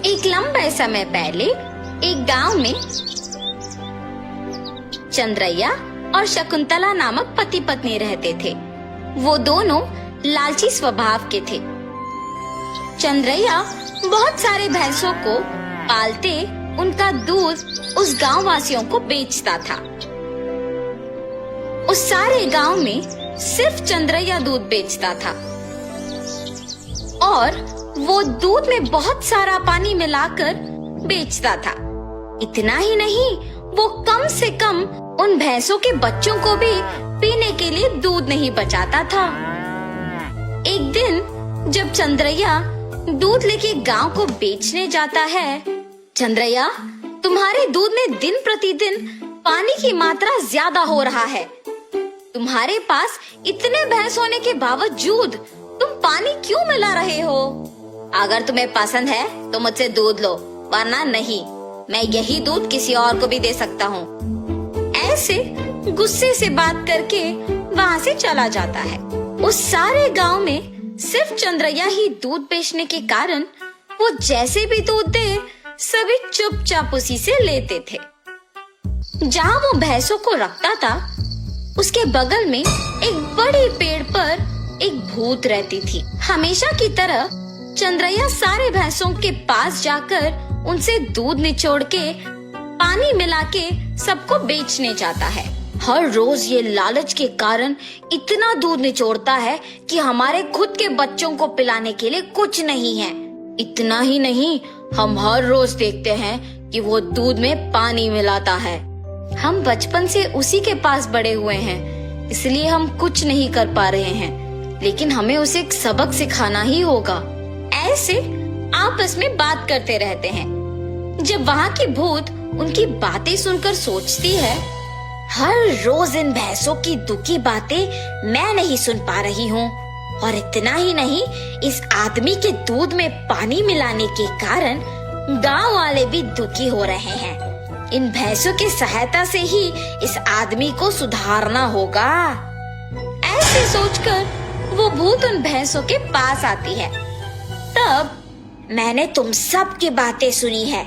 एक लंबे समय पहले एक गांव में चंद्रैया और शकुंतला नामक पति पत्नी रहते थे। वो दोनों लालची स्वभाव के थे। चंद्रैया बहुत सारे भैंसों को पालते उनका दूध उस गांव वासियों को बेचता था। उस सारे गांव में सिर्फ चंद्रैया दूध बेचता था और वो दूध में बहुत सारा पानी मिलाकर बेचता था। इतना ही नहीं, वो कम से कम उन भैंसों के बच्चों को भी पीने के लिए दूध नहीं बचाता था। एक दिन जब चंद्रैया दूध लेके गांव को बेचने जाता है, चंद्रैया, तुम्हारे दूध में दिन प्रतिदिन पानी की मात्रा ज्यादा हो रहा है। तुम्हारे पास इतने भैंस होने के बावजूद तुम पानी क्यों मिला रहे हो? अगर तुम्हें पसंद है तो मुझसे दूध लो, वरना नहीं। मैं यही दूध किसी और को भी दे सकता हूँ। ऐसे गुस्से से बात करके वहाँ से चला जाता है। उस सारे गांव में सिर्फ चंद्रैया ही दूध बेचने के कारण वो जैसे भी दूध दे, सभी चुपचाप उसी से लेते थे। जहाँ वो भैंसों को रखता था, उसके बगल में एक बड़े पेड़ पर एक भूत रहती थी। हमेशा की तरह चंद्रैया सारे भैंसों के पास जाकर उनसे दूध निचोड़ के पानी मिला के सबको बेचने जाता है। हर रोज ये लालच के कारण इतना दूध निचोड़ता है कि हमारे खुद के बच्चों को पिलाने के लिए कुछ नहीं है। इतना ही नहीं, हम हर रोज देखते हैं कि वो दूध में पानी मिलाता है। हम बचपन से उसी के पास बड़े हुए हैं, इसलिए हम कुछ नहीं कर पा रहे हैं, लेकिन हमें उसे एक सबक सिखाना ही होगा। ऐसे आपस में बात करते रहते हैं। जब वहाँ की भूत उनकी बातें सुनकर सोचती है, हर रोज इन भैंसों की दुखी बातें मैं नहीं सुन पा रही हूँ, और इतना ही नहीं, इस आदमी के दूध में पानी मिलाने के कारण गांव वाले भी दुखी हो रहे हैं। इन भैंसों की सहायता से ही इस आदमी को सुधारना होगा। ऐसे सोचकर वो भूत उन भैंसों के पास आती है। तब मैंने तुम सब की बातें सुनी है।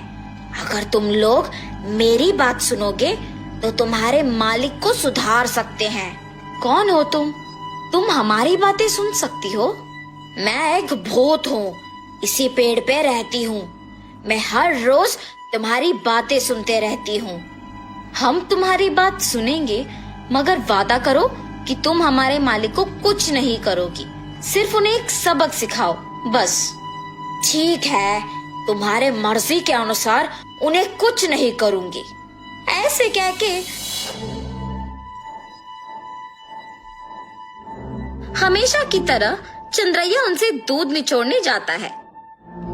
अगर तुम लोग मेरी बात सुनोगे तो तुम्हारे मालिक को सुधार सकते हैं। कौन हो तुम? तुम हमारी बातें सुन सकती हो? मैं एक भूत हूँ, इसी पेड़ पे रहती हूँ। मैं हर रोज तुम्हारी बातें सुनते रहती हूँ। हम तुम्हारी बात सुनेंगे, मगर वादा करो कि तुम हमारे मालिक को कुछ नहीं करोगी, सिर्फ उन्हें एक सबक सिखाओ, बस। ठीक है, तुम्हारे मर्जी के अनुसार उन्हें कुछ नहीं करूंगी। ऐसे कह के हमेशा की तरह चंद्रैया उनसे दूध निचोड़ने जाता है।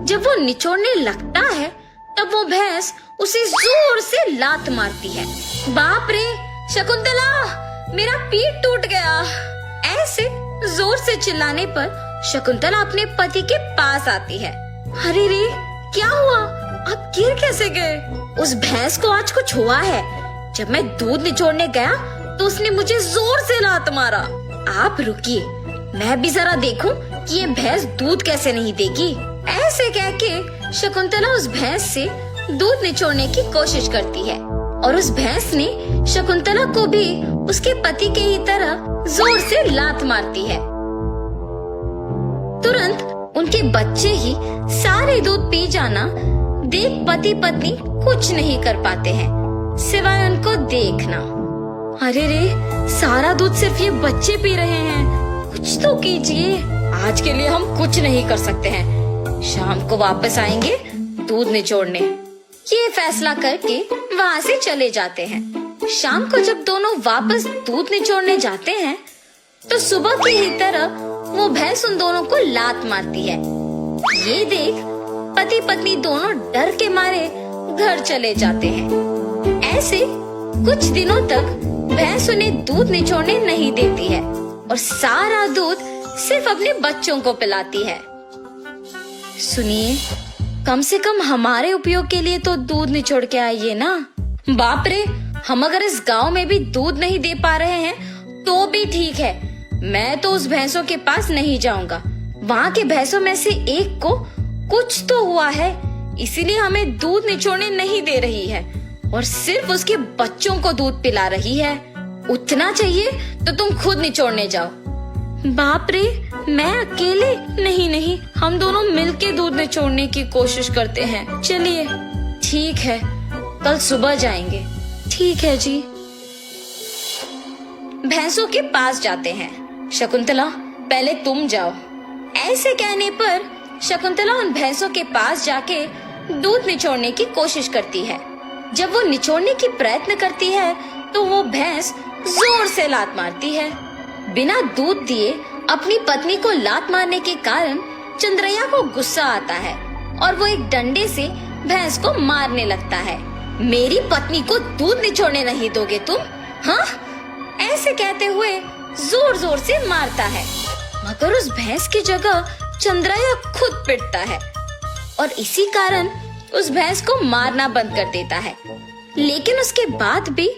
जब वो निचोड़ने लगता है, तब वो भैंस उसे जोर से लात मारती है। बाप रे शकुंतला, मेरा पीठ टूट गया। ऐसे जोर से चिल्लाने पर शकुंतला अपने पति के पास आती है। अरे रे, क्या हुआ? आप गिर कैसे गए? उस भैंस को आज कुछ हुआ है। जब मैं दूध निचोड़ने गया तो उसने मुझे जोर से लात मारा। आप रुकिए, मैं भी जरा देखूं कि ये भैंस दूध कैसे नहीं देगी। ऐसे कह के शकुंतला उस भैंस से दूध निचोड़ने की कोशिश करती है, और उस भैंस ने शकुंतला को भी उसके पति के ही तरह जोर से लात मारती है। तुरंत उनके बच्चे ही सारे दूध पी जाना देख पति पत्नी कुछ नहीं कर पाते हैं, सिवाय उनको देखना। अरे रे, सारा दूध सिर्फ ये बच्चे पी रहे हैं, कुछ तो कीजिए। आज के लिए हम कुछ नहीं कर सकते हैं, शाम को वापस आएंगे दूध निचोड़ने। ये फैसला करके वहाँ से चले जाते हैं। शाम को जब दोनों वापस दूध निचोड़ने जाते हैं, तो सुबह की ही तरह वो भैंस उन दोनों को लात मारती है। ये देख पति पत्नी दोनों डर के मारे घर चले जाते हैं। ऐसे कुछ दिनों तक भैंस उन्हें दूध निचोड़ने नहीं देती है और सारा दूध सिर्फ अपने बच्चों को पिलाती है। सुनिए, कम से कम हमारे उपयोग के लिए तो दूध निचोड़ के आइए ना। बाप रे, हम अगर इस गांव में भी दूध नहीं दे पा रहे हैं तो भी ठीक है, मैं तो उस भैंसों के पास नहीं जाऊंगा। वहाँ के भैंसों में से एक को कुछ तो हुआ है, इसीलिए हमें दूध निचोड़ने नहीं दे रही है और सिर्फ उसके बच्चों को दूध पिला रही है। उतना चाहिए तो तुम खुद निचोड़ने जाओ। बाप रे, मैं अकेले? नहीं नहीं, हम दोनों मिलके दूध निचोड़ने की कोशिश करते हैं। चलिए ठीक है, कल सुबह जाएंगे। ठीक है जी। भैंसों के पास जाते हैं। शकुंतला, पहले तुम जाओ। ऐसे कहने पर शकुंतला उन भैंसों के पास जाके दूध निचोड़ने की कोशिश करती है। जब वो निचोड़ने की प्रयत्न करती है तो वो भैंस जोर से लात मारती है। बिना दूध दिए अपनी पत्नी को लात मारने के कारण चंद्रैया को गुस्सा आता है और वो एक डंडे से भैंस को मारने लगता है। मेरी पत्नी को दूध निचोड़ने नहीं दोगे तुम? हाँ? ऐसे कहते हुए जोर जोर से मारता है, मगर उस भैंस की जगह चंद्रैया खुद पिटता है और इसी कारण उस भैंस को मारना बंद कर देता है। लेकिन उसके बाद भी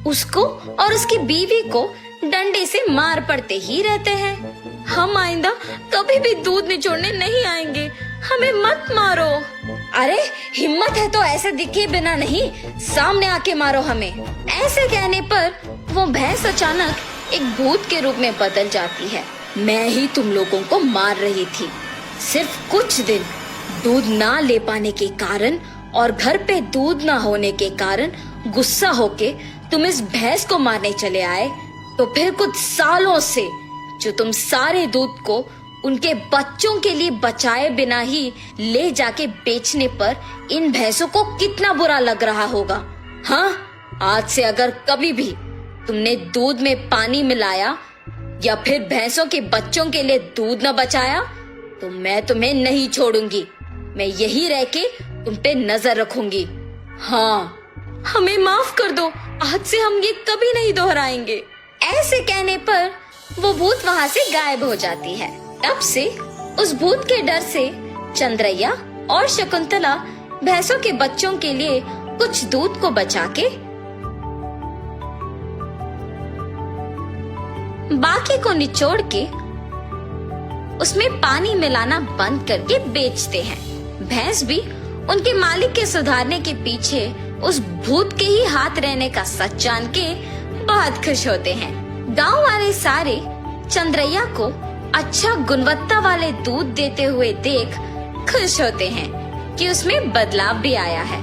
उसको और उसकी बीवी को डंडे से मार पड़ते ही रहते हैं। हम आइंदा कभी भी दूध निचोड़ने नहीं आएंगे, हमें मत मारो। अरे हिम्मत है तो ऐसे दिखे बिना नहीं, सामने आके मारो हमें। ऐसे कहने पर वो भैंस अचानक एक भूत के रूप में बदल जाती है। मैं ही तुम लोगों को मार रही थी। सिर्फ कुछ दिन दूध ना ले पाने के कारण और घर पे दूध ना होने के कारण गुस्सा होके तुम इस भैंस को मारने चले आए, तो फिर कुछ सालों से जो तुम सारे दूध को उनके बच्चों के लिए बचाए बिना ही ले जाके बेचने पर इन भैंसों को कितना बुरा लग रहा होगा। हाँ, आज से अगर कभी भी तुमने दूध में पानी मिलाया या फिर भैंसों के बच्चों के लिए दूध न बचाया तो मैं तुम्हें नहीं छोड़ूंगी। मैं यही रह के तुम पे नजर रखूंगी। हाँ, हमें माफ कर दो, आज से हम ये कभी नहीं दोहराएंगे। ऐसे कहने पर वो भूत वहाँ से गायब हो जाती है। तब से उस भूत के डर से चंद्रैया और शकुंतला भैंसों के बच्चों के लिए कुछ दूध को बचा के बाकी को निचोड़ के उसमें पानी मिलाना बंद करके बेचते हैं। भैंस भी उनके मालिक के सुधारने के पीछे उस भूत के ही हाथ रहने का सच जान के बहुत खुश होते हैं। गांव वाले सारे चंद्रैया को अच्छा गुणवत्ता वाले दूध देते हुए देख खुश होते हैं कि उसमें बदलाव भी आया है।